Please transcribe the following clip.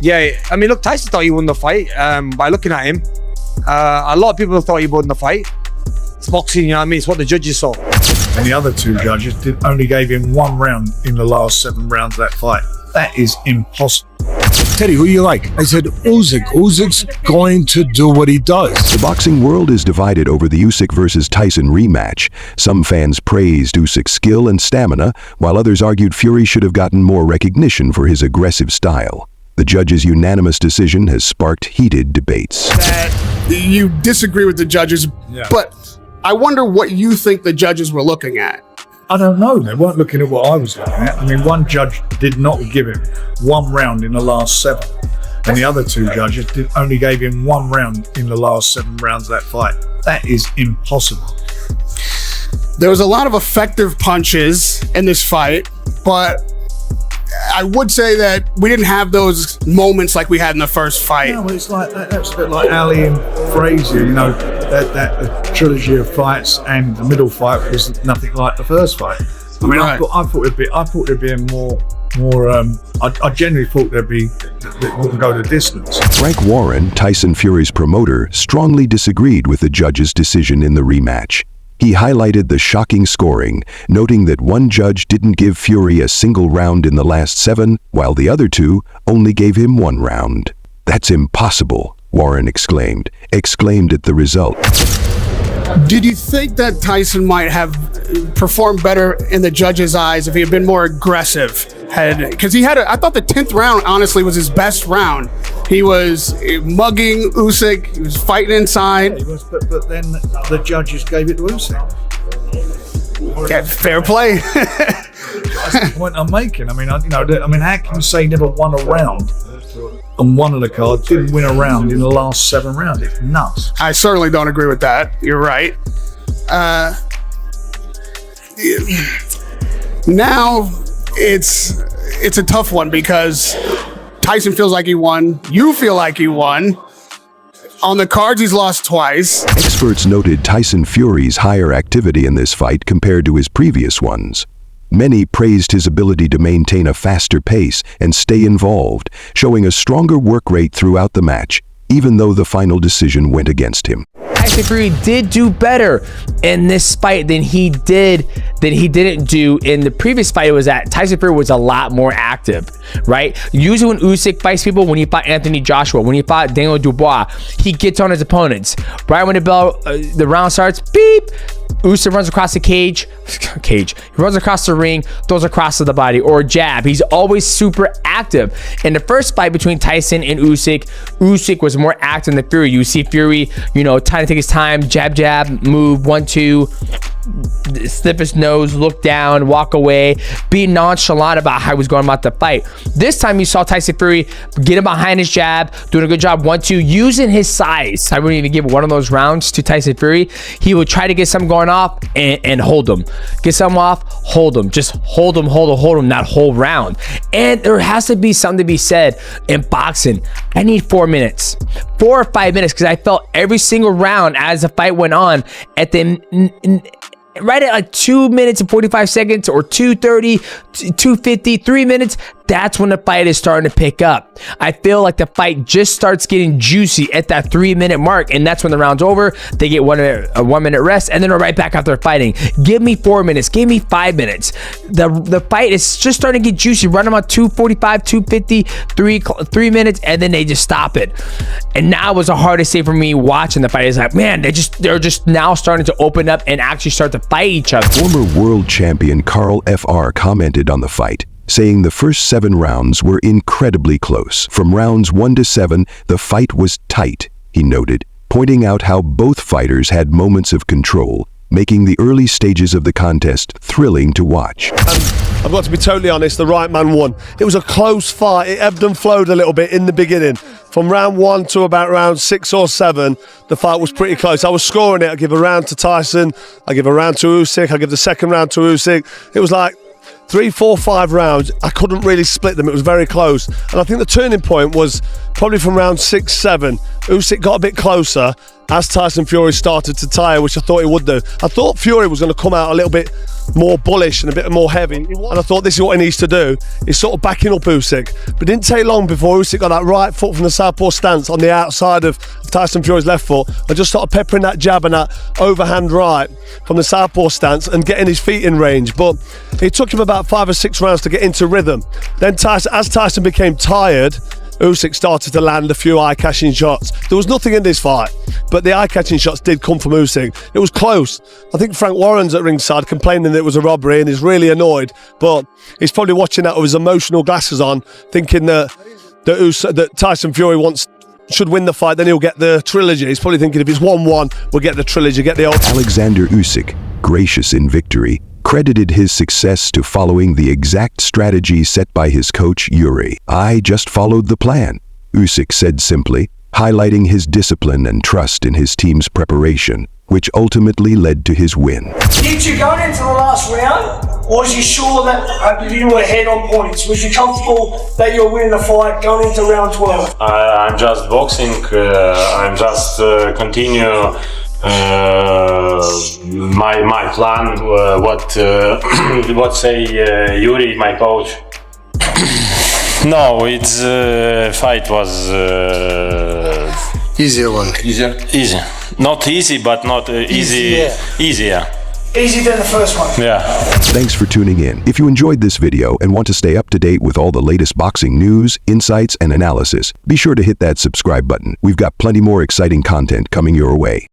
Yeah, I mean, look, Tyson thought he won the fight by looking at him. A lot of people thought he won the fight. It's boxing, you know what I mean? It's what the judges saw. And the other two judges only gave him 1 round in the last 7 rounds of that fight. That is impossible. Teddy, who do you like? I said Usyk. Usyk's going to do what he does. The boxing world is divided over the Usyk versus Tyson rematch. Some fans praised Usyk's skill and stamina, while others argued Fury should have gotten more recognition for his aggressive style. The judges' unanimous decision has sparked heated debates. That you disagree with the judges, but I wonder what you think the judges were looking at. I don't know. They weren't looking at what I was looking at. I mean, one judge did not give him 1 round in the last 7. And the other two judges only gave him 1 round in the last 7 rounds of that fight. That is impossible. There was a lot of effective punches in this fight, but I would say that we didn't have those moments like we had in the first fight. Yeah, well, it's like that's a bit like Ali and Frazier, you know, that trilogy of fights, and the middle fight was nothing like the first fight. I mean, Right. I thought there'd be more. I genuinely thought it wouldn't go the distance. Frank Warren, Tyson Fury's promoter, strongly disagreed with the judge's decision in the rematch. He highlighted the shocking scoring, noting that one judge didn't give Fury a single round in the last 7, while the other 2 only gave him 1 round. "That's impossible," Warren exclaimed at the result. Did you think that Tyson might have performed better in the judges' eyes if he had been more aggressive? Because I thought the 10th round, honestly, was his best round. He was mugging Usyk, he was fighting inside. But then the judges gave it to Usyk. Yeah, fair play. That's the point I'm making. I mean, how can you say he never won a round? And one of the cards didn't win a round in the last 7 rounds. It's nuts. I certainly don't agree with that. You're right. Now it's a tough one because Tyson feels like he won. You feel like he won. On the cards, he's lost twice. Experts noted Tyson Fury's higher activity in this fight compared to his previous ones. Many praised his ability to maintain a faster pace and stay involved, showing a stronger work rate throughout the match, even though the final decision went against him. Tyson Fury did do better in this fight than he didn't do in the previous fight. It was that Tyson Fury was a lot more active, right? Usually when Usyk fights people, when he fought Anthony Joshua, when he fought Daniel Dubois, he gets on his opponents. Right when the round starts, beep, Usyk runs across the cage. He runs across the ring, throws across to the body, or a jab. He's always super active. In the first fight between Tyson and Usyk was more active than Fury. You see Fury, trying to take his time, jab, move, 1, 2, sniff his nose, look down, walk away, be nonchalant about how he was going about the fight. This time you saw Tyson Fury get him behind his jab, doing a good job, 1, 2, using his size. I wouldn't even give one of those rounds to Tyson Fury. He would try to get something going off and hold him. Get something off, hold him. Just hold him, that whole round. And there has to be something to be said in boxing. I need 4 minutes. 4 or 5 minutes, because I felt every single round as the fight went on right at like 2 minutes and 45 seconds or 2:30, 2:50, 3 minutes, that's when the fight is starting to pick up. I feel like the fight just starts getting juicy at that 3-minute mark, and that's when the round's over. They get a 1 minute rest, and then they're right back out there fighting. Give me 4 minutes. Give me 5 minutes. The fight is just starting to get juicy. Run them on 2:45, 2:50, 3 minutes, and then they just stop it. And now was the hardest thing for me watching the fight. Is like, man, they're just now starting to open up and actually start to fight each other. Former world champion Carl Fr. commented on the fight, saying the first 7 rounds were incredibly close. From rounds 1 to 7, the fight was tight, he noted, pointing out how both fighters had moments of control, making the early stages of the contest thrilling to watch. I've got to be totally honest, the right man won. It was a close fight. It ebbed and flowed a little bit in the beginning. From round 1 to about round 6 or 7, the fight was pretty close. I was scoring it. I give a round to Tyson, I give a round to Usyk, I give the second round to Usyk. It was like 3, 4, 5 rounds. I couldn't really split them. It was very close. And I think the turning point was probably from round 6, 7, Usyk got a bit closer as Tyson Fury started to tire, which I thought he would do. I thought Fury was going to come out a little bit more bullish and a bit more heavy, and I thought this is what he needs to do. He's sort of backing up Usyk, but it didn't take long before Usyk got that right foot from the southpaw stance on the outside of Tyson Fury's left foot and just started peppering that jab and that overhand right from the southpaw stance and getting his feet in range. But it took him about 5 or 6 rounds to get into rhythm. Then as Tyson became tired, Usyk started to land a few eye-catching shots. There was nothing in this fight, but the eye-catching shots did come from Usyk. It was close. I think Frank Warren's at ringside complaining that it was a robbery and he's really annoyed, but he's probably watching that with his emotional glasses on, thinking that Tyson Fury should win the fight, then he'll get the trilogy. He's probably thinking if it's 1-1, we'll get the trilogy, get the old... Oleksandr Usyk, gracious in victory, credited his success to following the exact strategy set by his coach Yuri. "I just followed the plan," Usyk said simply, highlighting his discipline and trust in his team's preparation, which ultimately led to his win. Did you go into the last round, or was you sure that you were ahead on points? Was you comfortable that you were winning the fight going into round 12? I'm just boxing. I'm just continue my plan. What say Yuri, my coach? No, it's fight was easier one. Easy. Not easy, but not easy. Easier. Easier than the first one. Yeah. Thanks for tuning in. If you enjoyed this video and want to stay up to date with all the latest boxing news, insights, and analysis, be sure to hit that subscribe button. We've got plenty more exciting content coming your way.